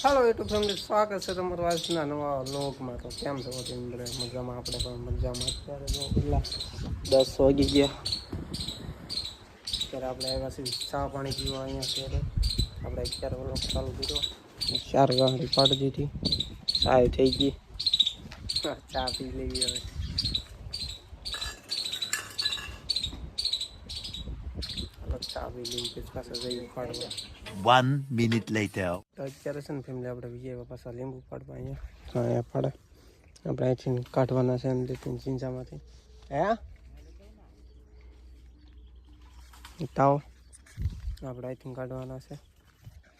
હાલો YouTube family, સ્વાગત છે તમારું આજના નવા વ્લોગમાં. તો કેમ છો બધા? મજામાં? આપણે પણ મજામાં. અત્યારે જો પેલા 10 વાગી ગયા. અત્યારે આપણે આવ્યા છીએ ચા પાણી પીવા અહીંયા. અત્યારે આપણે અત્યારે વ્લોગ ચાલુ કર્યો. 4 ગાંઠી પાડી દીધી, ચાય થઈ ગઈ. ચા પી લેવી હવે. ચા પી લેવી પાછા જઈ પાડવા. 1 minute later. તો અત્યારે છે ને ફેમિલી, આપણે વિજય પાછા લીંબુ પાડવા અહીંયા પાડે. આપણે અહીંથી કાઢવાના છે ને ચીંચામાંથી. તાવ આપણે અહીંથી કાઢવાના છે.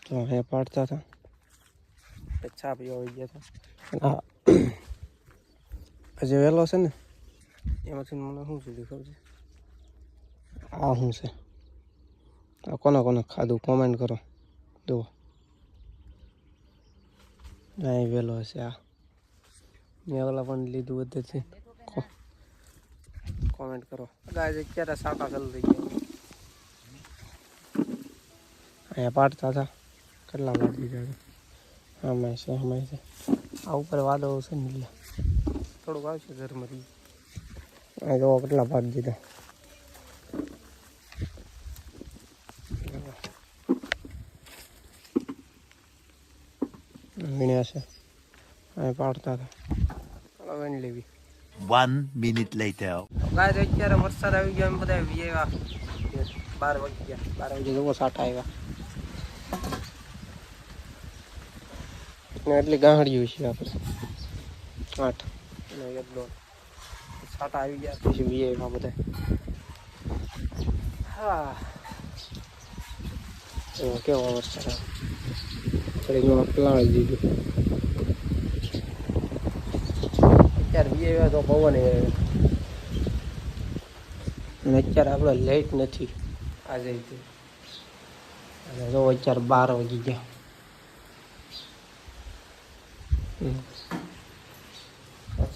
તો અહીંયા પાડતા હતા, ચા પીવા આવી ગયા હતા. આજે વહેલો છે ને, એમાંથી મને શું સુધી ખબર છે? આ શું છે? આ કોને ખાધું કોમેન્ટ કરો. જુઓ, અહીં વહેલો હશે. આ મેં ઓલા પણ લીધું બધે છે. કોમેન્ટ કરો. ગાય અત્યારે સાટા ચાલુ થઈ ગયા. અહીંયા પાડતા હતા, કેટલા પાડી દીધા હતા. આમાં છે. આ ઉપર વાદળો છે ને એટલે થોડુંક આવશે ઘરમાંથી. અહીં તો કેટલા પાડી દીધા. વીણ્યા છે, અહીં પાડતા હતા. ચાલો વીણી લેવી. 1 minute later. ગાય અત્યારે વરસાદ આવી ગયો. એમ બધા આવ્યા 12 વાગી ગયા. 12 વાગે જવો સાટા આવ્યા ને. એટલી ગાંહડીઓ છે આપણે 8 અને 1 સાટા આવી ગયા. પછી વીઆઈમાં બધા. હા, કેવો વરસાદ આવે. થોડીક પલાળી દીધું. અત્યારે વીઆઈ તો પવન અને અત્યારે આપણે લાઈટ નથી આજે. અને જો અત્યારે 12 વાગી ગયા.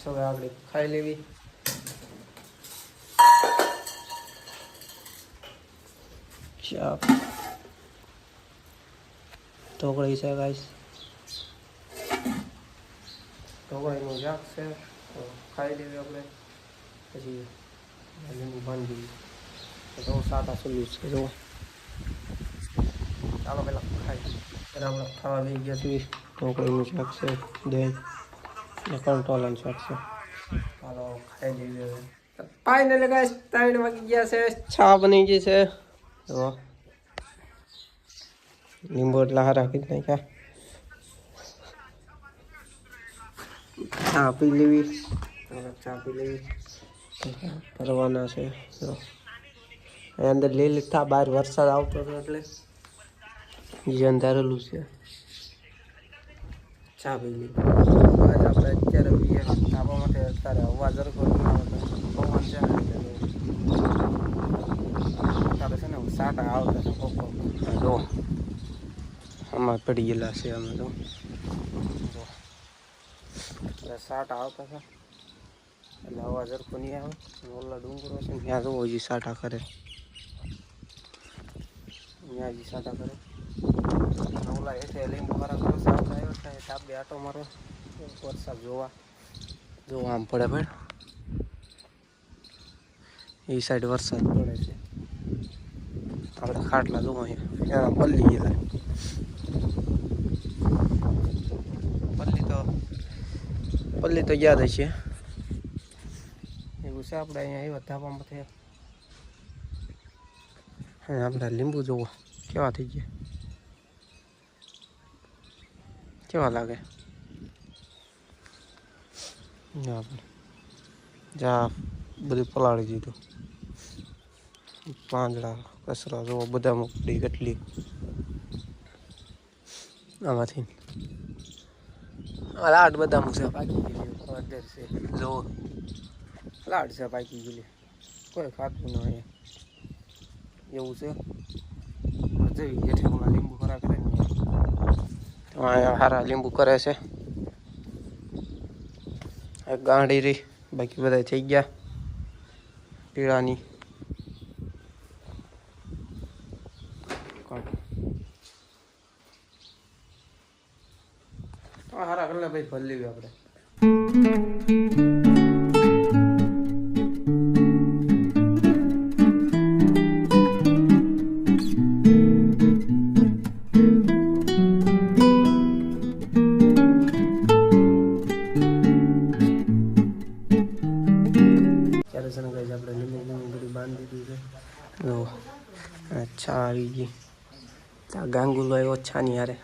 હવે આપણે ખાઈ લેવી. ચા ઢોકળી છે ગાઈસ, ઢોકળીનું શાક છે. તો ખાઈ લેવી આપણે. પછી લીંબુ બાંધી તો સાટા સલ્યું છે. જુઓ, ચાલો પેલા ખાઈ. પહેલાં આપણે ખાવા લઈ ગયા છીએ. ઢોકળીનું શાક છે, દહીં ને કંટોલાનું શાક છે. ચાલો ખાઈ લેવી હવે. ફાઇનલી ગાઈસ 3 વાગી ગયા છે. ચા બની ગઈ છે. જુઓ, લીંબુ એટલા સારા કીધા નાખ્યા. ચા પી લેવી. ભરવાના છે. અહીં અંદર લઈ લીધા. બહાર વરસાદ આવતો હતો એટલે જે અંધારેલું છે. ચા પી લેવી. આપણે અત્યારે પીએ ધાબા માટે. અત્યારે હવા જરકો પવન છે ને અત્યારે છે ને સાટા આવતા છે. જો આમાં પડી ગયેલા છે. અમે તો સાટા આવતા હતા એટલે હવા જરકો નહીં આવે. ઓલા ડુંગરો છે ને ત્યાં જવો હજી સાટા કરે. ત્યાં હજી સાટા કરે. ઓલા એટલે લીંબુ વાળા કરો સાટા આવ્યો થાય. ધાબે આટો મારો વરસાદ જોવા આમ પડે. ભાઈ એ સાઈડ વરસાદ પડે છે. આપણે ખાટલા જોવા અહીંયા પલ્લી ગયા. પલ્લી તો યાદ હશે. એવું છે. આપણે અહીંયા આવ્યા ધાબામાં થયા. હા, આપણે લીંબુ જોવો કેવા થઈ ગયા. કેવા લાગે. જા બધું પલાળી દીધું. પાંદડા કચરા જોવો બધા મૂકી કેટલી આમાંથી. લાડ બધા મૂકશે પાકી ગયેલી. અંદર છે જો લાડ છે પાકી ગયેલી. કોઈ ખાતું ન હોય એવું છે. જઈ જેઠામાં લીંબુ ખરા કરે ને અહીંયા સારા લીંબુ કરે છે. એક ગાંડી રહી, બાકી બધા થઈ ગયા પીળાની. હા હારા કલા ભાઈ ભર લેવી આપણે. ત્યારે છે ને ગાઈસ આપણે લીંબુ બધું બાંધી દીધું છે. જો અચ્છા આવી ગઈ આ ગાંગુલો આવ્યો છાની હારે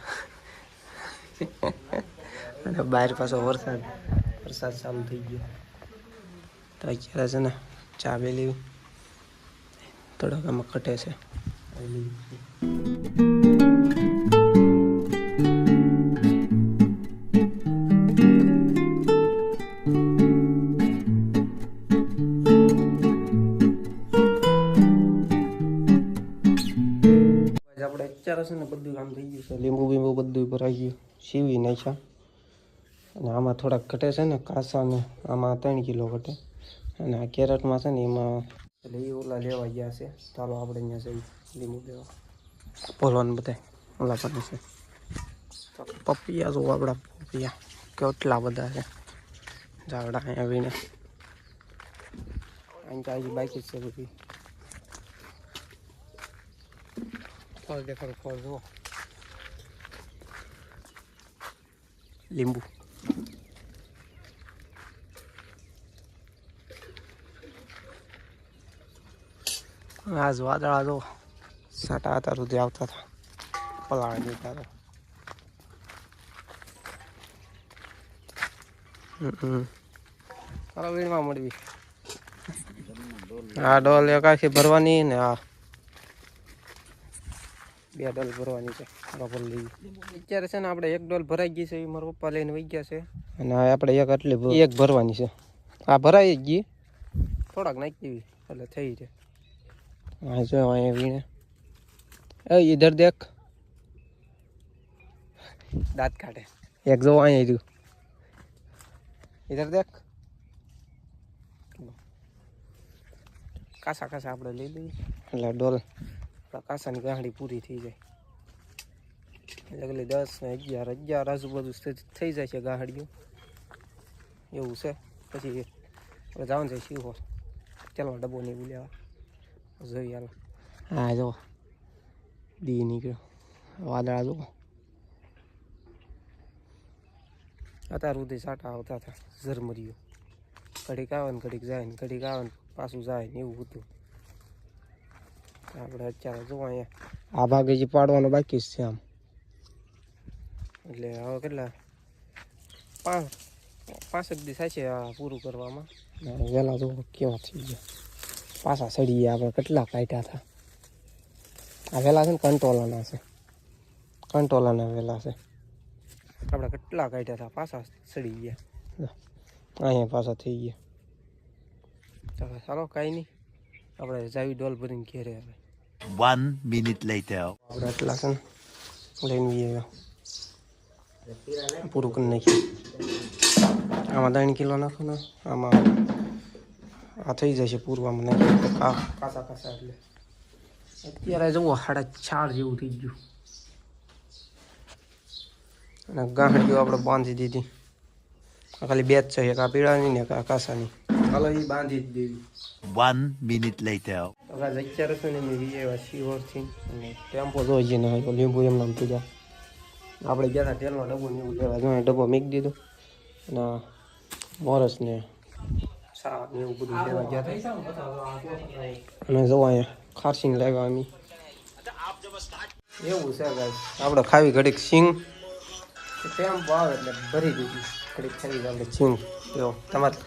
અને બહાર પાછો વરસાદ ચાલુ થઈ ગયો. તો અત્યારે છે ને ચા બે લેવી તડકામાં કટે છે. આપણે અત્યારે છે ને બધું કામ થઈ ગયું છે. લીંબુ બીંબુ બધું ભરાઈ ગયું, સીવી નાખ્યા. અને આમાં થોડાક ઘટે છે ને કાસા ને આમાં 3 કિલો ઘટે. અને આ કેરેટમાં છે ને એમાં એટલે એ ઓલા લેવા ગયા છે. ચાલો આપણે અહીંયા જઈએ લીંબુ લેવા. બોલવાનું બધા ઓલા પણ છે. પપૈયા જો આપણા પપૈયા કેટલા બધા છે ઝાડા અહીંયા આવીને. અહીં કાંઈ બાકી જ છે બધી. ફળ દેખાડો, ફળ જુઓ, લીંબુ. આજ વાદળા જો સાટા હતા સુધી આવતા હતા, પલાળ દેતા હતા. ચાલો વીણમાં મળવી. આ ડોલ એક આખી ભરવાની ને આ 2 ડોલ ભરવાની છે. બરાબર લઈ અત્યારે છે ને આપણે 1 ડોલ ભરાઈ ગઈ છે. એ મારા પપ્પા લઈને વહી ગયા છે. અને આપણે એક ભરવાની છે. આ ભરાઈ જ ગઈ, થોડાક નાખી દેવી એટલે થઈ જાય. હા જો અહીંયા વીણે. ઇધર દેખ, દાંત કાઢે. એક જો અહીંયા રહ્યું, ઇધર દેખ. કાસા આપણે લઈ લઈએ એટલે ડોલ કાસાની ગાંઠી પૂરી થઈ જાય. એટલે 10 ને 11 આજુબાજુ થઈ જાય છે ગાંઠીઓ. એવું છે. પછી આપણે જવાનું છે શિહોર. ચાલો ડબ્બો નહીં લેવા જોઈએ. હાલો. હા જો દી નીકળ્યો, વાદળા જુઓ. અત્યાર સુધી સાટા આવતા હતા ઝરમરીઓ. ઘડીક આવે ને ઘડીક જાય ને, ઘડીક આવે ને પાછું જાય ને, એવું હતું. આપણે અત્યારે જો અહીંયા આ ભાગે જે પાડવાનો બાકી જ છે આમ. એટલે હવે કેટલા 5 દી થાય છે આ પૂરું કરવામાં. વહેલા જો કેવા થઈ ગયા, પાછા સડી ગયા. આપણે કેટલા કાઢ્યા હતા. આ વહેલા છે ને કંટોલાના છે, કંટોલાના વહેલા છે. આપણે કેટલા કાઢ્યા હતા, પાછા સડી ગયા. અહીંયા પાછા થઈ ગયા. ચાલો કાંઈ નહીં, આપણે જાવી ડોલ ભરીને ઘેરે આવે. 1 minute later. આપણે એટલા છે ને લઈને આવ્યા, પૂરું કરી નાખ્યું. આમાં 3 કિલો નાખો ને, આમાં આ થઈ જશે પૂરું. આમાં નાખી કાસા એટલે અત્યારે જુઓ 4.5 જેવું થઈ ગયું. અને ગાંઠીઓ આપણે બાંધી દીધી. ખાલી 2 જ છે, એક આ પીળાની ને એક આ કાસાની. હાલો એ બાંધી જ દેવી. 1 minute later. અત્યારે છે ને મેં એવા શિહોરથી અને ટેમ્પો જોઈ ને લીંબુ એમ નામ પીધા. આપણે ગયા હતા તેલનો ડબ્બો ને એવું લેવા. જો ડબ્બો મૂકી દીધો અને મોરસ ને સા ને એવું બધું લેવા ગયા હતા. અને જો અહીંયા ખારસીને લાવ્યા અમે. એવું છે ગાઈસ, આપણે ખાવી ઘડીક સિંગ. ટેમ્પો આવે એટલે ભરી દીધી ઘડીક ખાવી આપણે સિંગ. જો તમારે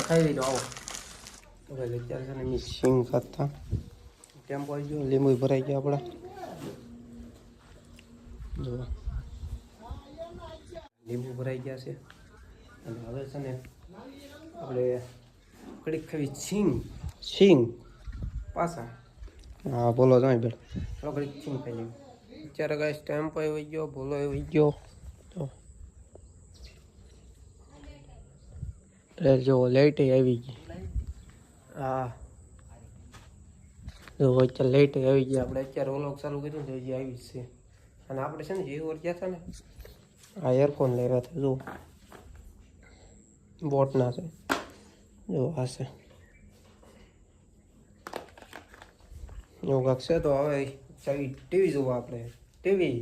ખાઈ લીધો આવો. તો ભાઈ અત્યારે છે ને મેં સિંગ ખાતા. ટેમ્પો આવી ગયો, લીંબુ ભરાઈ ગયા આપણા. જો લીંબુ ભરાઈ ગયા છે. અને હવે છે ને આપણે ઘડીક ખાવી સિંગ પાછા. હા બોલો જાય બેન, ચાલો ઘડીક સિંગ ખાઈ લેવું. અત્યારે ગાઈસ ટેમ્પો આવી ગયો, બોલો આવી ગયો. જો લાઈટ આવી ગઈ. હા જો અત્યારે લાઈટ આવી ગઈ. આપણે અત્યારે ઓલો ચાલુ કર્યું તો હજી આવી જ છે. અને આપણે છે ને જે ઓર ગયા હતા ને આ એરફોન લેવા હતા જો બોટના છે જો આ છે એવું કાંક છે. તો હવે ચાવી ટીવી જોવા આપણે ટીવી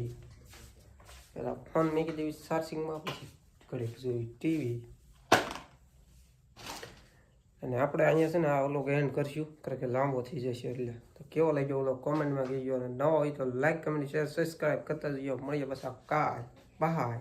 પેલા ફોન મૂકી દેવી ચાર્જિંગમાં પછી ઘડીક જોઈ ટીવી. અને આપણે અહીંયા છે ને આ ઓલો એન્ડ કરશું કારણ કે લાંબો થઈ જશે એટલે. તો કેવો લાગ્યો ઓલો કોમેન્ટમાં કહેજો અને નવો હોય તો લાઈક કમેન્ટ શેર સબસ્ક્રાઈબ કરતા જઈએ. મળીએ પાછા કાલ બાય.